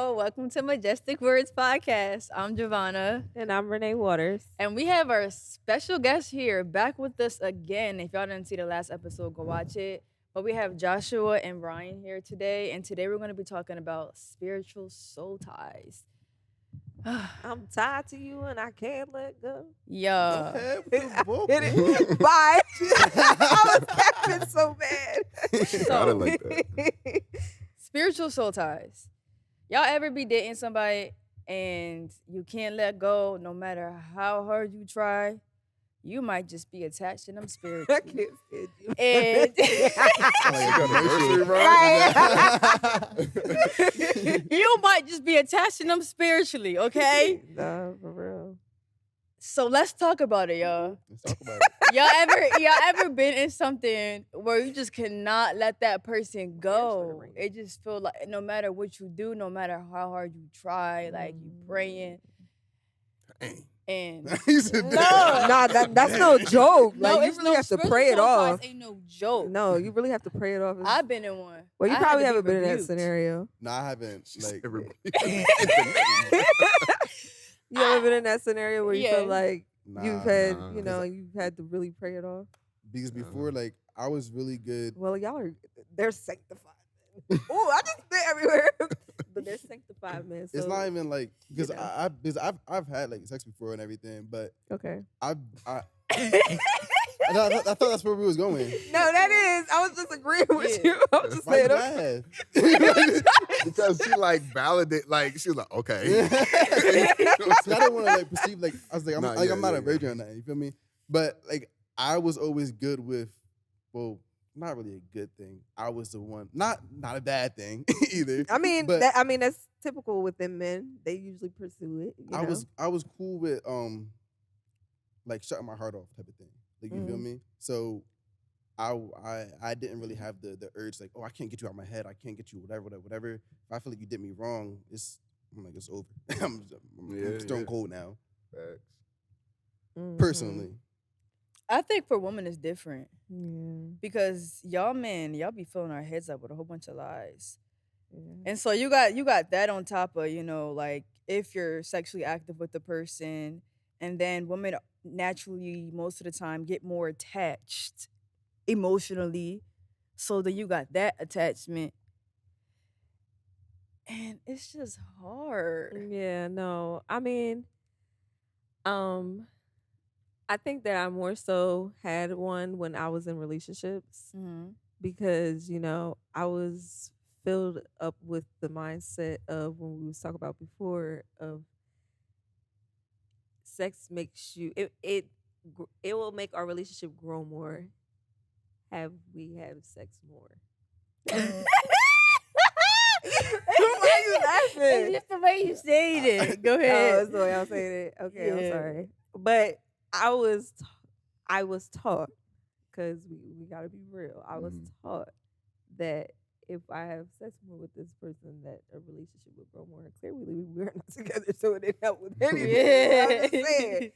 Hello, welcome to Majestic Words Podcast. I'm Giovanna. And I'm Reneyywaters. And we have our special guest here back with us again. If y'all didn't see the last episode, go watch it. But we have Joshua and Brian here today. And today we're going to be talking about spiritual soul ties. I'm tied to you and I can't let go. Yeah. Bye. I was capping so bad. So, like that. spiritual soul ties. Y'all ever be dating somebody and you can't let go no matter how hard you try? You might just be attached to them I spiritually. can't stand you. And you might just be attached to them spiritually, okay? Nah, for real. So let's talk about it, y'all. Let's talk about it. Y'all ever been in something where you just cannot let that person go? It just feel like no matter what you do, no matter how hard you try, like you praying. Dang. And He said, Nah, that's no joke. no, Like, you it's really no have to spiritual pray it soul ties off. Ain't no joke. No, you really have to pray it off. I've been in one. Well, you I had probably to haven't been in that rebuked. scenario. No, I haven't. Like, You ever been in that scenario where you Yeah. feel like nah, you've had, nah. you've had to really pray it off? Because before, like, I was really good. Well, they're sanctified. Oh, I just been everywhere. But they're sanctified, man. So, It's not even like because you know. I've had like sex before and everything, but okay. I thought that's where we was going. No, that is. I was just agreeing with Yeah. you. I was just Why you saying, laugh? Because she like validate, like she was like, okay. So I didn't want to like perceive like I was like I'm Nah, like yeah, I'm not yeah, a virgin or nothing. You feel me? But like I was always good with not really a good thing. I was the one, not a bad thing either. I mean, But- that's typical within men. They usually pursue it. You know? I was cool with like shutting my heart off type of thing. Like you feel me? So I didn't really have the urge like, oh, I can't get you out of my head. I can't get you whatever. If I feel like you did me wrong, I'm like it's over. I'm stone Yeah. cold now. Facts. Mhm. Personally. I think for women it's different Yeah. because y'all be filling our heads up with a whole bunch of lies. Yeah. And so you got that on top of, like if you're sexually active with the person, and then women naturally most of the time get more attached emotionally. So then you got that attachment. And it's just hard. Yeah, no. I mean, I think that I more so had one when I was in relationships Mm-hmm. because, I was filled up with the mindset of when we was talking about before of sex makes you it will make our relationship grow more we have sex more. Why are you laughing? It's just the way you say it. Go Oh, ahead. that's the way I'm saying it. Okay, I'm Yeah. sorry. But I was taught, because we gotta be real. I was taught that if I have sex more with this person, that a relationship would grow more. Clearly, we're not together, so it didn't help with anything. I'm just saying.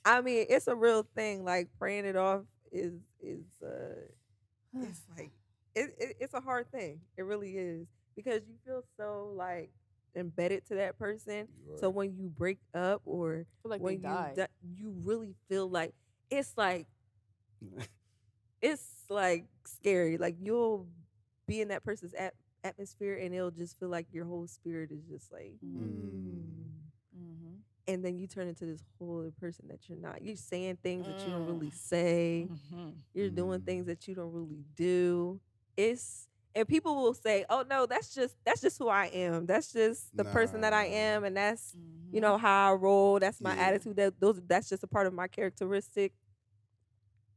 I mean, it's a real thing. Like praying it off is it's like it's a hard thing. It really is, because you feel so like embedded to that person. So when you break up or feel like when they died. you really feel like it's like scary. Like you'll be in that person's atmosphere and it'll just feel like your whole spirit is just like Mm-hmm. and then you turn into this whole other person that you're not. You're saying things that you don't really say. Mm-hmm. You're doing things that you don't really do. And people will say, "Oh no, that's just who I am. That's just the person that I am, and that's how I roll. That's my attitude. That's just a part of my characteristic."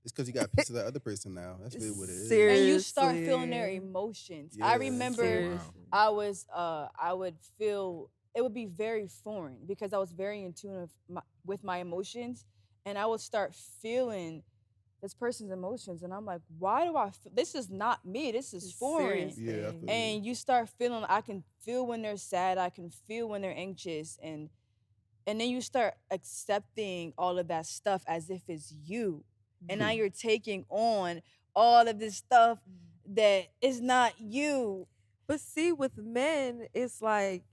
It's because you got a piece of that other person now. That's really what it is. Seriously. And you start feeling their emotions. I Yeah. remember Seriously. I would feel it would be very foreign because I was very in tune with my emotions, and I would start feeling this person's emotions, and I'm like, why do I feel this is not me, this is foreign. Serious Yeah, I thing. feel And you start feeling, I can feel when they're sad, I can feel when they're anxious, and then you start accepting all of that stuff as if it's you. And now you're taking on all of this stuff that is not you. But see, with men, it's like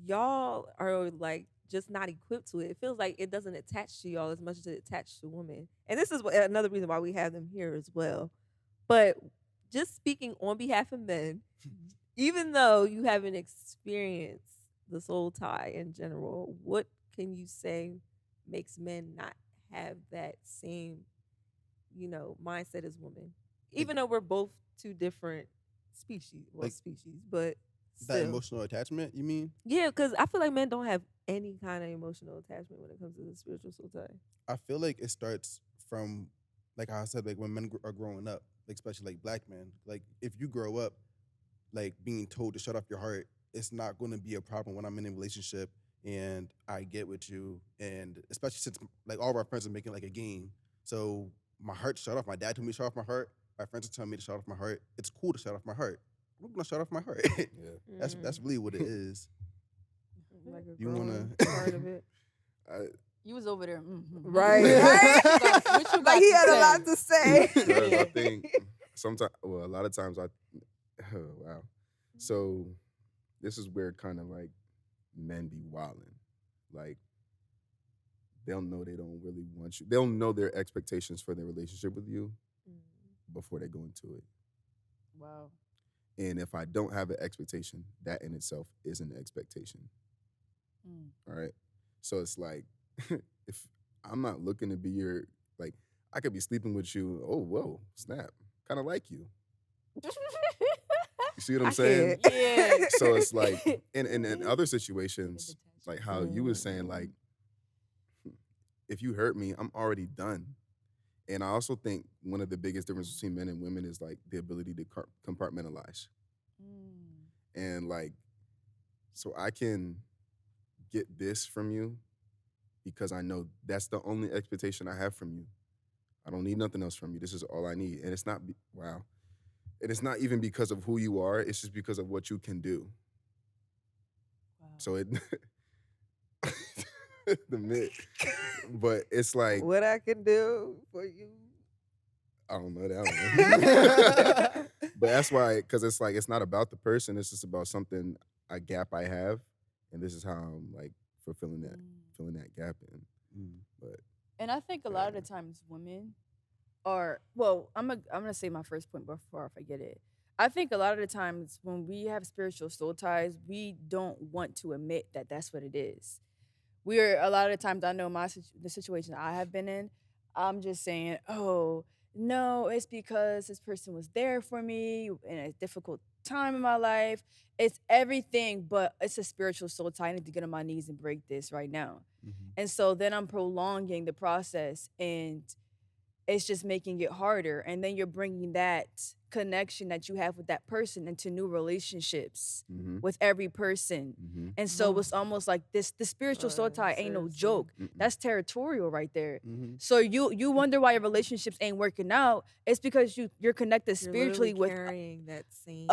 y'all are like just not equipped to it. It feels like it doesn't attach to y'all as much as it attached to women. And this is another reason why we have them here as well. But just speaking on behalf of men, even though you haven't experienced the soul tie in general, what can you say makes men not have that same, mindset as women? Even though we're both two different species, but That still. emotional attachment, you mean? Yeah, because I feel like men don't have any kind of emotional attachment when it comes to the spiritual soul tie. I feel like it starts from, like how I said, like when men are growing up, like especially like black men. Like if you grow up, like being told to shut off your heart, it's not going to be a problem when I'm in a relationship and I get with you. And especially since like all of our friends are making like a game, so my heart shut off. My dad told me to shut off my heart. My friends are telling me to shut off my heart. It's cool to shut off my heart. I'm gonna shut off my heart. Yeah. That's really what it is. Like a You wanna- growing part of it. You was over there. Right. Right? What you got Like he to had a say? lot to say. Because I think sometimes, well, a lot of times wow. So this is where kind of like men be wilding. Like they'll know they don't really want you. They'll know their expectations for their relationship with you before they go into it. Wow. And if I don't have an expectation, that in itself is an expectation. All right. So it's like, if I'm not looking to be your, like, I could be sleeping with you. Oh, whoa, snap. Kind of like you. You see what I'm saying? can't. Yeah. So it's like, in other situations, like how you was saying, like, if you hurt me, I'm already done. And I also think one of the biggest differences between men and women is like the ability to compartmentalize. And like, so I can get this from you because I know that's the only expectation I have from you. I don't need nothing else from you. This is all I need. And it's not, wow. And it's not even because of who you are. It's just because of what you can do. Wow. So it, the myth. But it's like, What I can do for you. I don't know that one. But that's why, because it's like, it's not about the person. It's just about something, a gap I have. And this is how I'm like fulfilling that, filling that gap in. But And I think a lot of the times women are, well, I'm gonna say my first point before I forget it. I think a lot of the times when we have spiritual soul ties, we don't want to admit that that's what it is. We are, a lot of the times, I know the situation I have been in, I'm just saying, oh, no, it's because this person was there for me in a difficult time in my life. It's everything, but it's a spiritual soul tie. I need to get on my knees and break this right now. And so then I'm prolonging the process, and it's just making it harder. And then you're bringing that connection that you have with that person into new relationships with every person. And so it's almost like this, the spiritual soul tie ain't no joke. That's territorial right there. So you wonder why your relationships ain't working out. It's because you're connected spiritually with carrying that same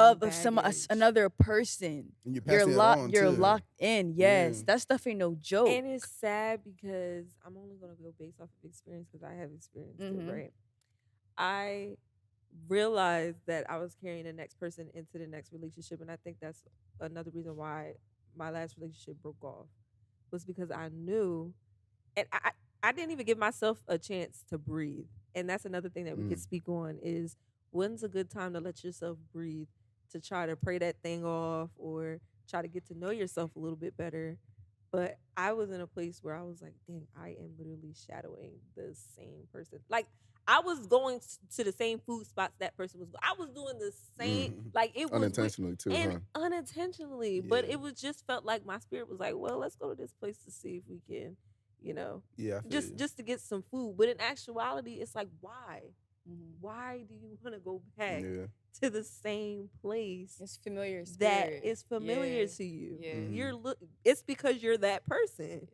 another person. And You're locked. you're locked in. Yes. Yeah. That stuff ain't no joke. And it's sad because I'm only gonna go based off of experience because I have experienced it, right? I realized that I was carrying the next person into the next relationship, and I think that's another reason why my last relationship broke off, was because I knew, and I didn't even give myself a chance to breathe. And that's another thing that we could speak on is, when's a good time to let yourself breathe, to try to pray that thing off or try to get to know yourself a little bit better. But I was in a place where I was like, dang, I am literally shadowing the same person. Like, I was going to the same food spots that person was going. I was doing the same, like it was unintentionally too, and huh? unintentionally. But it was just felt like my spirit was like, well, let's go to this place to see if we can, Yeah, just to get some food. But in actuality, it's like, why? Why do you want to go back to the same place? It's familiar spirit. That is familiar to you. Yeah. It's because you're that person.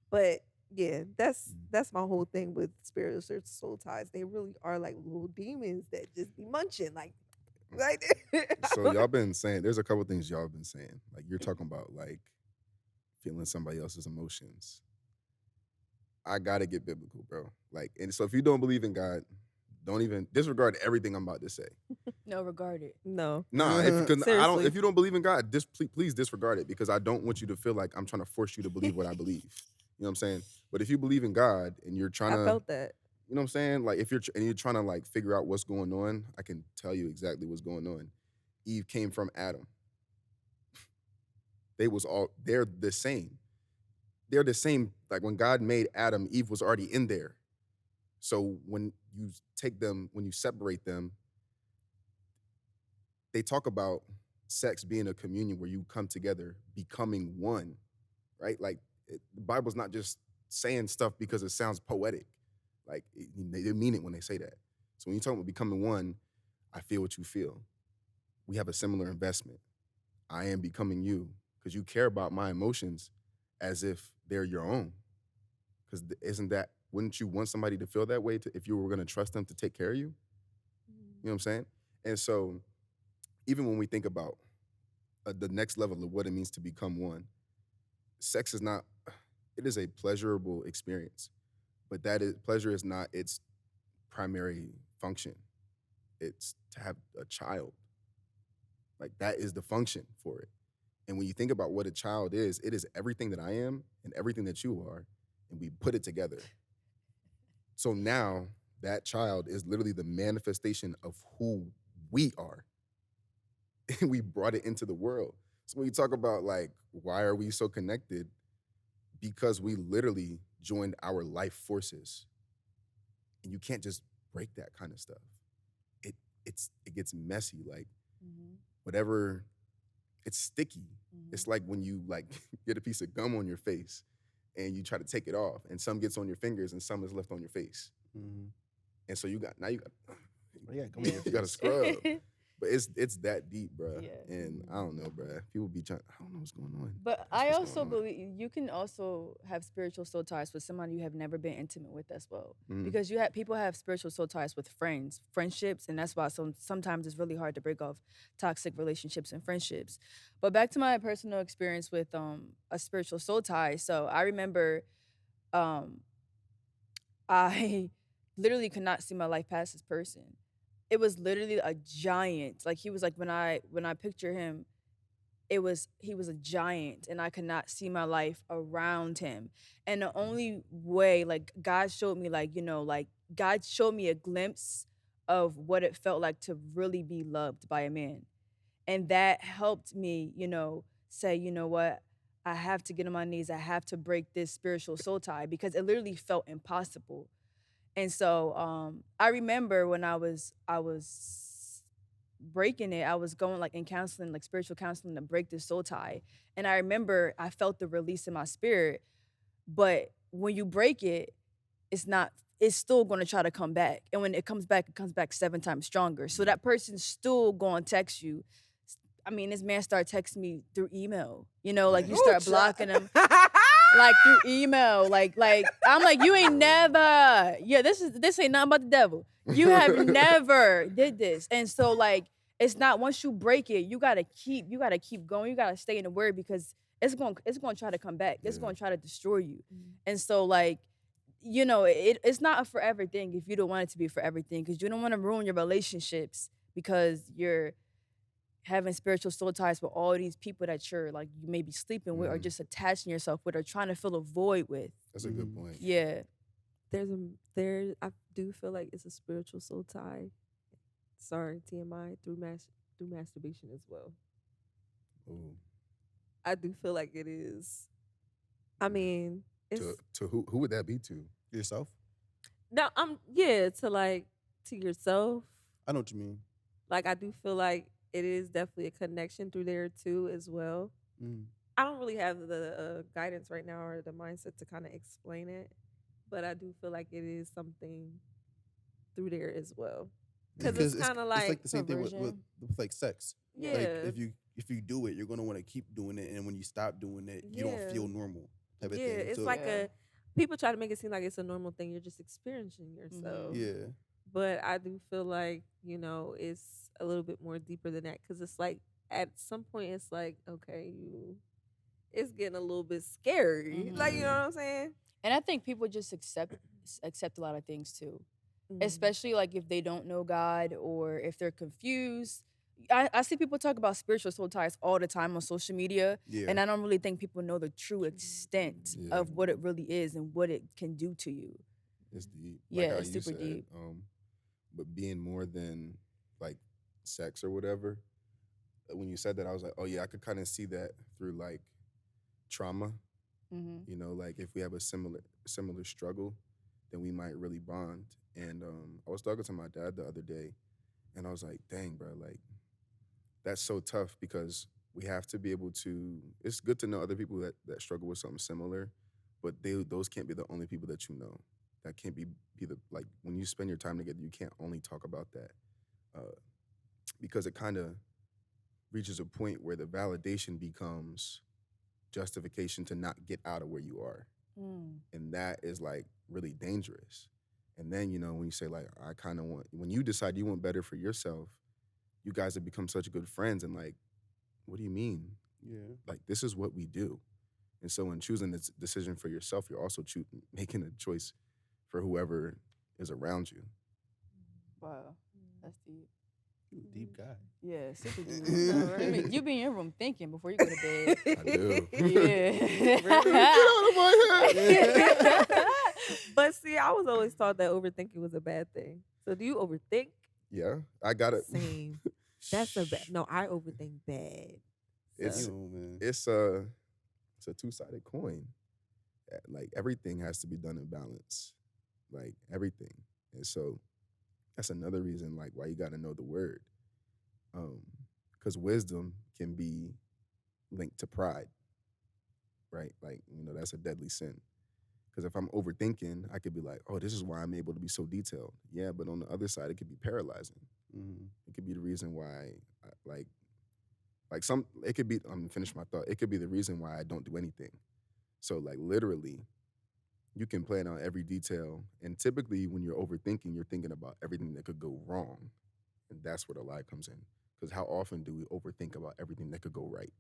But yeah, that's my whole thing with spiritual soul ties. They really are like little demons that just be munching, like right there. So y'all been saying, there's a couple things y'all been saying. Like you're talking about like feeling somebody else's emotions. I gotta get biblical, bro. Like, and so if you don't believe in God, don't even disregard everything I'm about to say. No, regard it. No. Nah, if, 'cause I don't. Seriously. If you don't believe in God, please disregard it, because I don't want you to feel like I'm trying to force you to believe what I believe. You know what I'm saying? But if you believe in God and you're trying I to, felt that. you know what I'm saying? Like if you're trying to like figure out what's going on, I can tell you exactly what's going on. Eve came from Adam. They're the same. They're the same. Like when God made Adam, Eve was already in there. So when you when you separate them, they talk about sex being a communion where you come together, becoming one, right? Like the Bible's not just saying stuff because it sounds poetic. Like they mean it when they say that. So when you talk about becoming one, I feel what you feel. We have a similar investment. I am becoming you because you care about my emotions as if they're your own. Because wouldn't you want somebody to feel that way if you were going to trust them to take care of you? You know what I'm saying? And so even when we think about the next level of what it means to become one, sex is not, it is a pleasurable experience, but pleasure is not its primary function. It's to have a child. Like that is the function for it. And when you think about what a child is, it is everything that I am and everything that you are, and we put it together. So now that child is literally the manifestation of who we are. And we brought it into the world. So when you talk about like, why are we so connected? Because we literally joined our life forces. And you can't just break that kind of stuff. It gets messy. Like whatever, it's sticky. It's like when you like get a piece of gum on your face and you try to take it off, and some gets on your fingers and some is left on your face. And so you got you got to scrub. But it's that deep, bro. Yeah. And I don't know, bro. People be trying, I don't know what's going on. But That's I what's also going on. believe you can also have spiritual soul ties with somebody you have never been intimate with as well. Mhm. Because people have spiritual soul ties with friendships, and that's why sometimes it's really hard to break off toxic relationships and friendships. But back to my personal experience with a spiritual soul tie. So I remember I literally could not see my life past this person. It was literally a giant. Like he was like when I picture him, he was a giant, and I could not see my life around him. And the only way, like God showed me, like God showed me a glimpse of what it felt like to really be loved by a man, and that helped me, say, you know what, I have to get on my knees. I have to break this spiritual soul tie because it literally felt impossible. And so I remember when I was breaking it, I was going like in counseling, like spiritual counseling, to break this soul tie. And I remember I felt the release in my spirit. But when you break it, it's still going to try to come back. And when it comes back 7 times stronger. So that person's still going to text you. I mean, this man started texting me through email. Like you start blocking him. Like through email, like I'm like, you ain't never, this ain't nothing but the devil. You have never did this. And so like, it's not, once you break it, you gotta keep going. You gotta stay in the word because it's going to try to come back. It's going to try to destroy you. And so like, it's not a forever thing if you don't want it to be a forever thing, because you don't want to ruin your relationships because you're having spiritual soul ties with all these people that you're like, you may be sleeping with or just attaching yourself with or trying to fill a void with. That's a good point. Yeah. I do feel like it's a spiritual soul tie. Sorry, TMI, through masturbation as well. Ooh. I do feel like it is. I mean, it's To who would that be to? Yourself? no, to yourself. I know what you mean. Like I do feel like it is definitely a connection through there too as well. Mm. I don't really have the guidance right now or the mindset to kind of explain it, but I do feel like it is something through there as well. Because it's kind of it's like the same thing with perversion. like sex. Yeah. Like if you do it, you're gonna want to keep doing it, and when you stop doing it, you don't feel normal. Type of yeah, thing. it's So, like people try to make it seem like it's a normal thing. You're just experiencing yourself. yeah. But I do feel like, it's a little bit more deeper than that. Because it's like, at some point, it's like, okay, it's getting a little bit scary. Like, you know what I'm saying? And I think people just accept a lot of things too. especially like if they don't know God or if they're confused. I see people talk about spiritual soul ties all the time on social media, Yeah. and I don't really think people know the true extent Yeah. of what it really is and what it can do to you. It's deep. Yeah, how it's you super said, deep. But being more than like sex or whatever. When you said that, I was like, oh yeah, I could kind of see that through like trauma. Mm-hmm. You know, like if we have a similar struggle, then we might really bond. And I was talking to my dad the other day, and I was like, dang, bro, like that's so tough because we have to be able to. It's good to know other people that struggle with something similar, but those can't be the only people that you know. That can't be the like when you spend your time together, you can't only talk about that because it kind of reaches a point where the validation becomes justification to not get out of where you are. And that is like really dangerous. And then, you know, when you say like, I kind of want, when you decide you want better for yourself, you guys have become such good friends. And like, what do you mean? Yeah. Like, this is what we do. And so in choosing this decision for yourself, you're also making a choice for whoever is around you. Wow, that's deep. You a deep guy. Yeah, super deep. You be in your room thinking before you go to bed. I do. Yeah. Get out of my head. But see, I was always taught that overthinking was a bad thing. So do you overthink? Yeah, I got it. Same. That's a bad. No, I overthink bad. It's You know, man. it's a two-sided coin. Like everything has to be done in balance. Like everything. And so that's another reason like why you got to know the word. Because wisdom can be linked to pride. Right? Like, you know, that's a deadly sin. Because if I'm overthinking, I could be like, oh, this is why I'm able to be so detailed. Yeah, but on the other side, it could be paralyzing. Mm-hmm. It could be the reason why, it could be, I'm gonna finish my thought. It could be the reason why I don't do anything. So like literally, you can plan out every detail. And typically when you're overthinking, you're thinking about everything that could go wrong. And that's where the lie comes in. Because how often do we overthink about everything that could go right?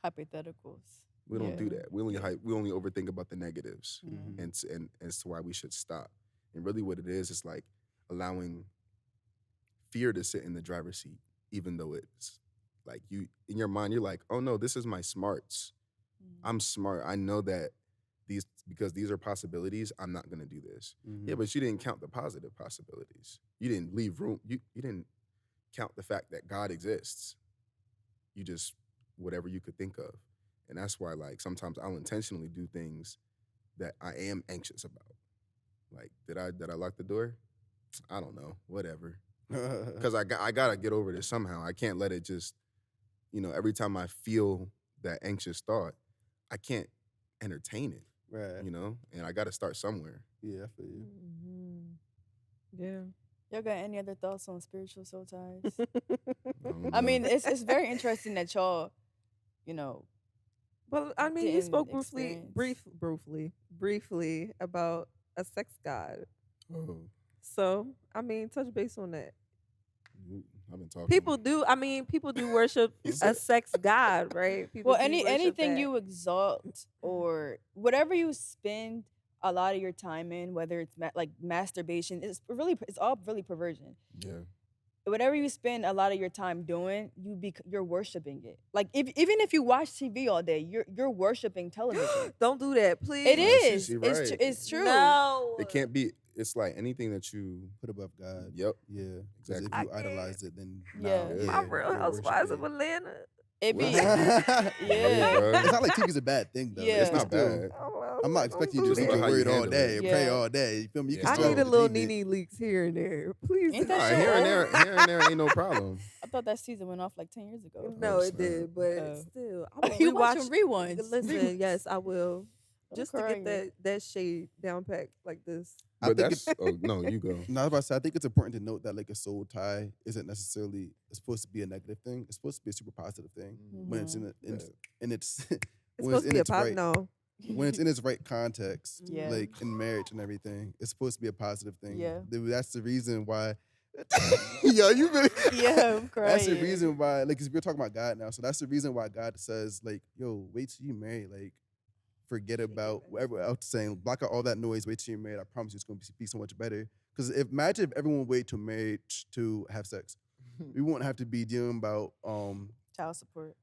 Hypotheticals. We don't do that. We only overthink about the negatives, Mm-hmm. and as to why we should stop. And really, what it is like allowing fear to sit in the driver's seat, even though it's like you in your mind, you're like, oh no, this is my smarts. I'm smart. I know that because these are possibilities. I'm not gonna do this. Mm-hmm. Yeah, but you didn't count the positive possibilities. You didn't leave room. You didn't count the fact that God exists. You just whatever you could think of. And that's why, like, sometimes I'll intentionally do things that I am anxious about. Like, did I lock the door? I don't know. Whatever. Because I gotta get over this somehow. I can't let it just, you know, every time I feel that anxious thought, I can't entertain it. Right. You know? And I gotta start somewhere. Yeah, I feel you. Yeah. Y'all got any other thoughts on spiritual soul ties? don't I know. mean, it's very interesting that y'all, you know, Well, I mean, you didn't spoke experience. briefly about a sex god. Oh, So, I mean, touch base on that. I've been talking. People do worship a sex god, right? People well, do worship anything that. you exalt or whatever you spend a lot of your time in, whether it's like masturbation, it's all really perversion. Yeah. Whatever you spend a lot of your time doing, you're worshiping it. Like even if you watch TV all day, you're worshiping television. Don't do that, please. It No, is. she's It's right. it's true. No. It can't be. It's like anything that you. Put above God. Yep. Yeah. 'Cause Exactly. if I you can't. idolize it, then Yeah. now, My Real you're Housewives of worshiping. Atlanta. It be Yeah. yeah. It's not like TV's a bad thing though. Yeah. It's not still- bad. I'm not expecting you to Don't just do read that. your How you word all handle day it. and pray Yeah. all day. You feel me? You Yeah. can I still need a little believe it. Nene leaks here and there. Please. Ain't do that not. shit Here and old? there ain't no problem. I thought that season went off like 10 years ago. No, Oh, it snap. did, but Oh. still, I will You rewatch. watching reruns? Listen, yes, I will. I'm Just to get crying. that shade down packed like this. I But think that's. Oh no, you go. No, I was about to say, I think it's important to note that like a soul tie isn't necessarily it's supposed to be a negative thing. It's supposed to be a super positive thing when it's in in its It's when it's supposed to in be a its pot. right No. when it's in its right context, Yeah. like in marriage and everything. It's supposed to be a positive thing. Yeah. That's the reason why. Yo, you really. Yeah, I'm crying. That's the reason why, like, 'cause we're talking about God now. So that's the reason why God says, like, yo, wait till you marry. Like, forget about whatever else saying. Block out all that noise. Wait till you're married. I promise you it's going to be so much better. Because imagine if everyone waited till marriage to have sex. We wouldn't have to be dealing about Child support.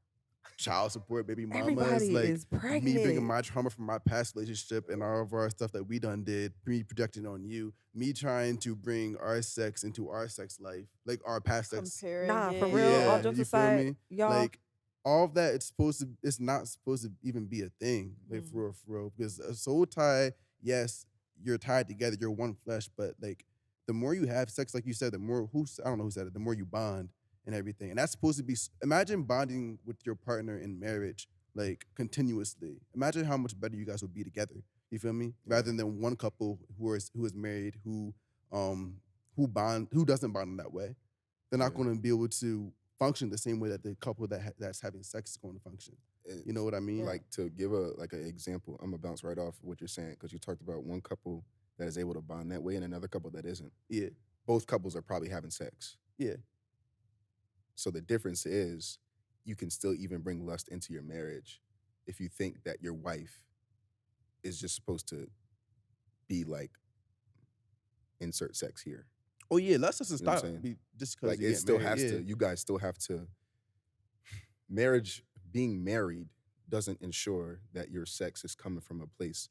child support, baby mamas, Everybody like is me bringing pregnant. my trauma from my past relationship and all of our stuff that we done did, me projecting on you, me trying to bring our sex into our sex life, like our past sex. Comparing Nah, for it. real. All Yeah, jokes you feel aside, me? y'all. Like all of that, it's not supposed to even be a thing, like Mm. for real. Because a soul tie, yes, you're tied together, you're one flesh, but like the more you have sex, like you said, the more I don't know who said it, the more you bond and everything. And that's supposed to be, imagine bonding with your partner in marriage, like continuously. Imagine how much better you guys would be together. You feel me? Rather than one couple who is married, who doesn't bond in that way. They're not Yeah. going to be able to function the same way that the couple that's having sex is going to function. You know what I mean? Like, to give an example, I'm gonna bounce right off what you're saying, because you talked about one couple that is able to bond that way and another couple that isn't. Yeah, Both couples are probably having sex. yeah. So the difference is you can still even bring lust into your marriage if you think that your wife is just supposed to be like, insert sex here. Oh yeah, let's just You know what I'm stop saying? just because Like, it still has to, you guys still have to, being married doesn't ensure that your sex is coming from a place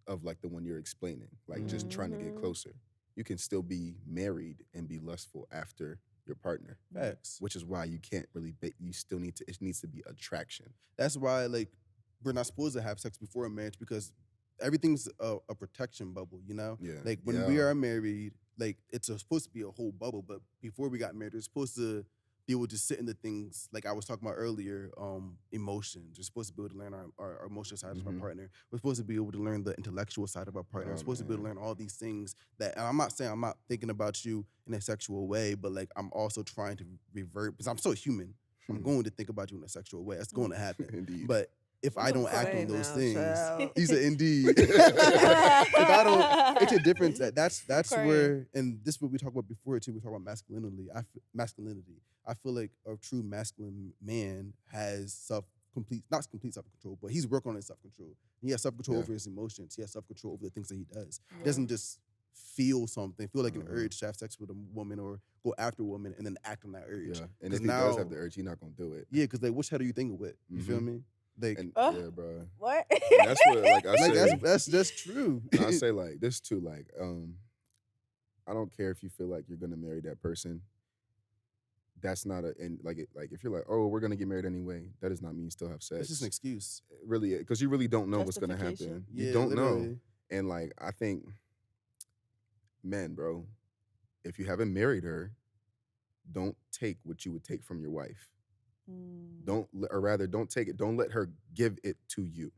of like the one you're explaining, like just trying to get Mhm. closer. You can still be married and be lustful after your partner, Facts. which is why you can't really, you still need to, it needs to be attraction. That's why like we're not supposed to have sex before a marriage because everything's a protection bubble, you know? Yeah. Like when we are married, like it's supposed to be a whole bubble, but before we got married, we're supposed to be able to sit in the things like I was talking about earlier, emotions. We're supposed to be able to learn our emotional side of our partner. We're supposed to be able to learn the intellectual side of our partner. Oh, We're supposed to be able to man. learn all these things that, and I'm not saying I'm not thinking about you in a sexual way, but like I'm also trying to revert because I'm so human. I'm going to think about you in a sexual way. That's going to happen. Indeed. But if I don't act Say on those now, things, child. he said, indeed. If I don't, it's a difference. That's Crying. where, and this is what we talked about before too. We talk about masculinity. I feel like a true masculine man has not complete self-control, but he's working on his self-control. He has self-control over his emotions. He has self-control over the things that he does. He doesn't just feel like an urge to have sex with a woman or go after a woman and then act on that urge. Yeah. And if he now- does have the urge, he's not gonna do it. Yeah, because like, which head are you thinking with? You feel me? Like, And yeah, bro. What? And that's what, like I like say, that's just true. I say like this too, like, I don't care if you feel like you're gonna marry that person. That's not like if you're like, oh, we're gonna get married anyway, that does not mean you still have sex. It's just an excuse. Really, because you really don't know what's gonna Justification. happen. Yeah, You don't know. literally. And like, I think, men, bro, if you haven't married her, don't take what you would take from your wife. Don't take it. Don't let her give it to you.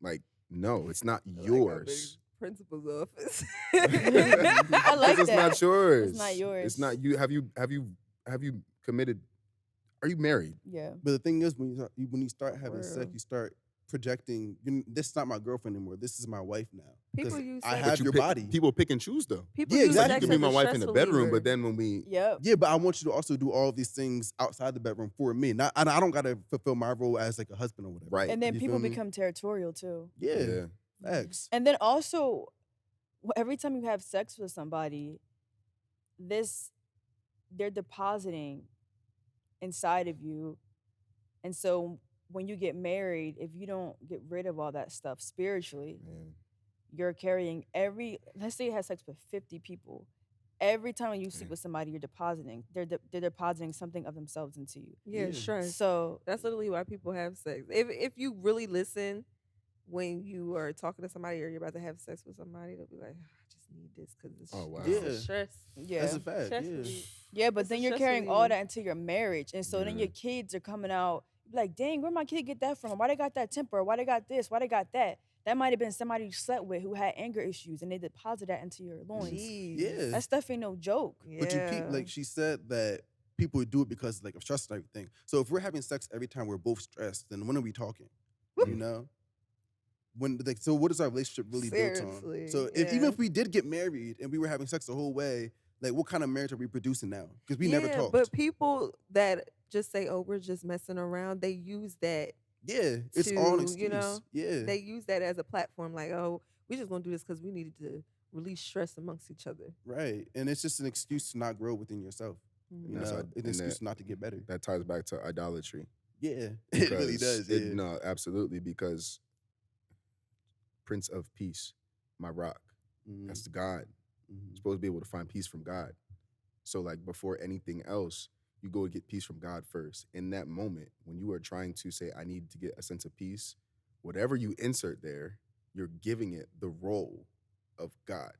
Like, no, it's not yours. Principal's office. I like It's that. not yours. It's not yours. It's not you. Have you committed? Are you married? Yeah. But the thing is, when you start having Real. sex, you start projecting. This is not my girlfriend anymore. This is my wife now. People 'Cause use I sex- have But you your pick- body. People pick and choose though. People Yeah, use exactly. You sex can be as my a wife in the stress bedroom, reliever. but then when we Yep. Yeah, but I want you to also do all these things outside the bedroom for me. Not, I don't gotta fulfill my role as like a husband or whatever. right, And then You people feel me? become territorial too. Yeah, facts. And then also, every time you have sex with somebody, they're depositing inside of you. And so when you get married, if you don't get rid of all that stuff spiritually, man. you're carrying let's say you have sex with 50 people. Every time you sleep with somebody, you're depositing. They're depositing something of themselves into you. Yeah, Yeah. stress. So That's literally why people have sex. If you really listen when you are talking to somebody or you're about to have sex with somebody, they'll be like, I just need this because it's Oh, wow. it's Yeah. a stress. yeah. That's a fact. Stress Yeah. relief. Yeah, but It's a then you're stress carrying all reliever. that into your marriage. And so then Yeah. your kids are coming out like, dang, where my kid get that from? Why they got that temper? Why they got this? Why they got that? That might have been somebody you slept with who had anger issues and they deposit that into your loins. Jeez. Yeah. That stuff ain't no joke. But you keep, like she said, that people do it because like of stress and everything. So if we're having sex every time we're both stressed, then when are we talking? You know? So what is our relationship really built on? Seriously, So even if we did get married and we were having sex the whole way, like what kind of marriage are we producing now? Because we never talked. But people that just say, oh, we're just messing around, they use that. Yeah, it's all an to, excuse. you know, yeah. They use that as a platform, like, oh, we just gonna do this because we needed to release stress amongst each other. Right. And it's just an excuse to not grow within yourself. Mhm. You That's know, right. an And excuse not to get better. that ties back to idolatry. Yeah, it really Because does. Yeah. no, absolutely, because Prince of Peace, my rock, Mhm, that's the God. You're mhm. supposed to be able to find peace from God. So like before anything else, you go get peace from God first. In that moment, when you are trying to say, I need to get a sense of peace, whatever you insert there, you're giving it the role of God.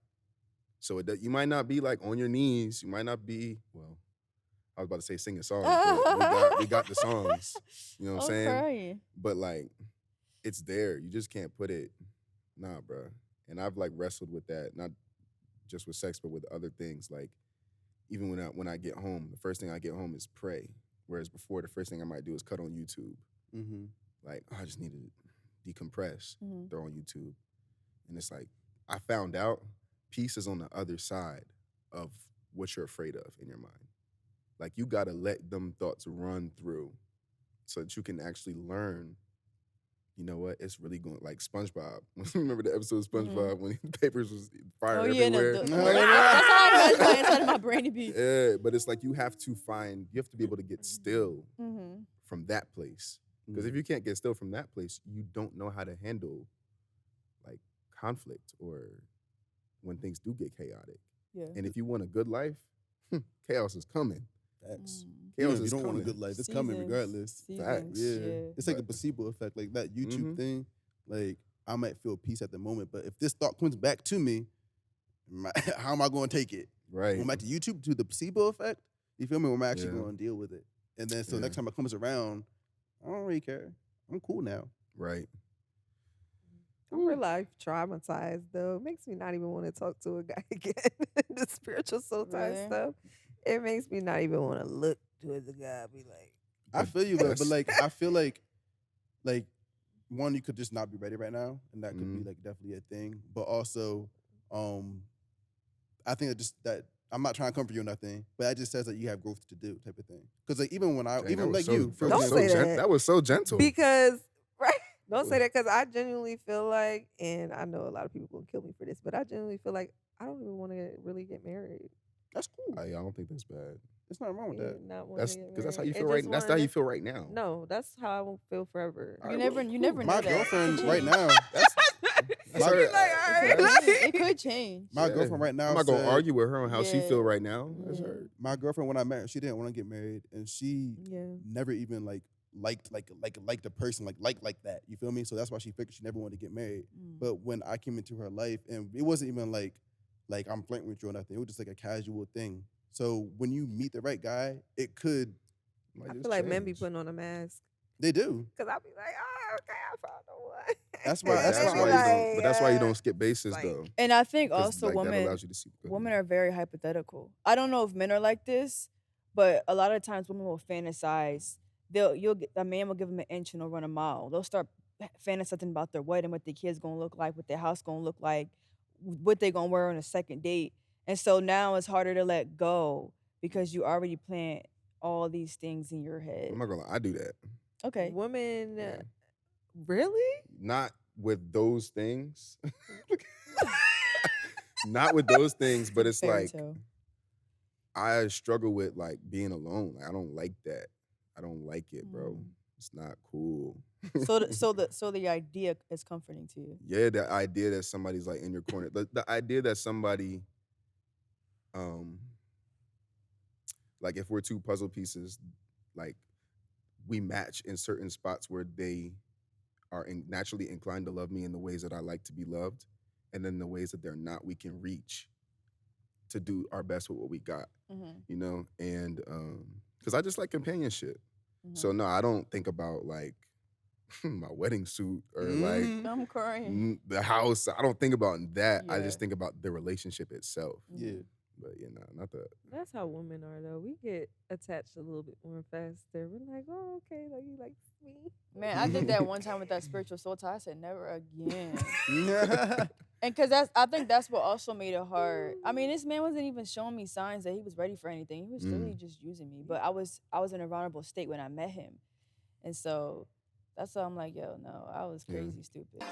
So you might not be like on your knees. You might not be, well, I was about to say sing a song, but we got the songs. You know what I'm I'm saying? crying. But like, it's there. You just can't put it. Nah, bro. And I've like wrestled with that, not just with sex, but with other things. Like, even when I get home, the first thing I get home is pray. Whereas before, the first thing I might do is cut on YouTube. Mm-hmm. Like, I just need to decompress, Mhm. throw on YouTube. And it's like, I found out peace is on the other side of what you're afraid of in your mind. Like, you got to let them thoughts run through so that you can actually learn, you know what, it's really going, like SpongeBob. Remember the episode of SpongeBob when papers was fire everywhere? That's No, how I imagine inside of my brain to be. Yeah, but it's like you have to be able to get still Mm-hmm. from that place. Because if you can't get still from that place, you don't know how to handle like conflict or when things do get chaotic. Yeah. And if you want a good life, chaos is coming. Facts. Mm. Yeah, Chaos if you is don't want a coming. good life, it's coming Seasons. regardless. Facts. Yeah. It's like the But- placebo effect, like that YouTube Mhm. thing. Like, I might feel peace at the moment, but if this thought comes back to me, how am I going to take it? Right. Going back to YouTube to the placebo effect, you feel me? Or am I actually Yeah. going to deal with it? And then, so Yeah. next time it comes around, I don't really care. I'm cool now. Right. I'm real life traumatized though. It makes me not even want to talk to a guy again. The spiritual soul tie Really? stuff. It makes me not even want to look towards a guy. Be like, I feel you, but That's- like, I feel like one, you could just not be ready right now, and that could be Mhm. like definitely a thing. But also, I think that I'm not trying to comfort you or nothing, but that just says that you have growth to do, type of thing. Because like even when I, Dang, even that was like so- you, for that was Don't so say example, that. That was so gentle. because right? Don't say that because I genuinely feel like, and I know a lot of people gonna kill me for this, but I genuinely feel like I don't even want to really get married. that's cool. I don't think that's bad. There's nothing wrong with that. Not wanna That's get because that's how married. you And feel right. just That's how wanna- you feel right now. No, that's how I won't feel forever. All You right, never, well, you cool. never know My that. girlfriend It right could now, That's My- her. Like, all right. change. It could change. my Yeah. girlfriend right now. I'm not gonna said- argue with her on how she Yeah. feel right now. That's Yeah. her. My girlfriend, when I met her, she didn't want to get married, and she Yeah. never even liked a person like that. You feel me? So that's why she figured she never wanted to get married. Mm. But when I came into her life, and it wasn't even like I'm flirting with you or nothing. It was just like a casual thing. So when you meet the right guy, it could. Might I just feel like men be change. putting on a mask They do. because I be like, oh, okay, I found the one. That's why- And that's they why be you you don't- don't. But that's why you uh, don't skip bases like- though. And I think 'Cause, also like, that women allows you to see. Go ahead. women are very hypothetical. I don't know if men are like this, but a lot of times women will fantasize. A man will give them an inch and they'll run a mile. They'll start fantasizing about their wedding, what their kids gonna look like, what their house gonna look like, what they gonna wear on a second date. And so now it's harder to let go because you already planned all these things in your head. I'm not gonna lie. I do that. Okay. Women, Yeah. really? Not with those things. Not with those things, but it's Fairy like tale. I struggle with like being alone. Like, I don't like that. I don't like it, bro. Mm. It's not cool. So the idea is comforting to you. Yeah, the idea that somebody's like in your corner. The idea that somebody, like if we're two puzzle pieces, like we match in certain spots where they are naturally inclined to love me in the ways that I like to be loved, and then the ways that they're not, we can reach to do our best with what we got, Mm-hmm. you know? And because I just like companionship. So no, I don't think about like my wedding suit or like Mhm. I'm crying. the house. I don't think about that. I Yeah. just think about the relationship itself. Yeah. But you know, not the That's how women are, though. We get attached a little bit more faster. We're like, oh, okay, like he likes me. Man, I did that one time with that spiritual soul tie. I said never again. Yeah. And I think that's what also made it hard. I mean, this man wasn't even showing me signs that he was ready for anything. He was literally just using me. But I was in a vulnerable state when I met him. And so that's why I'm like, yo, no, I was Yeah. crazy stupid.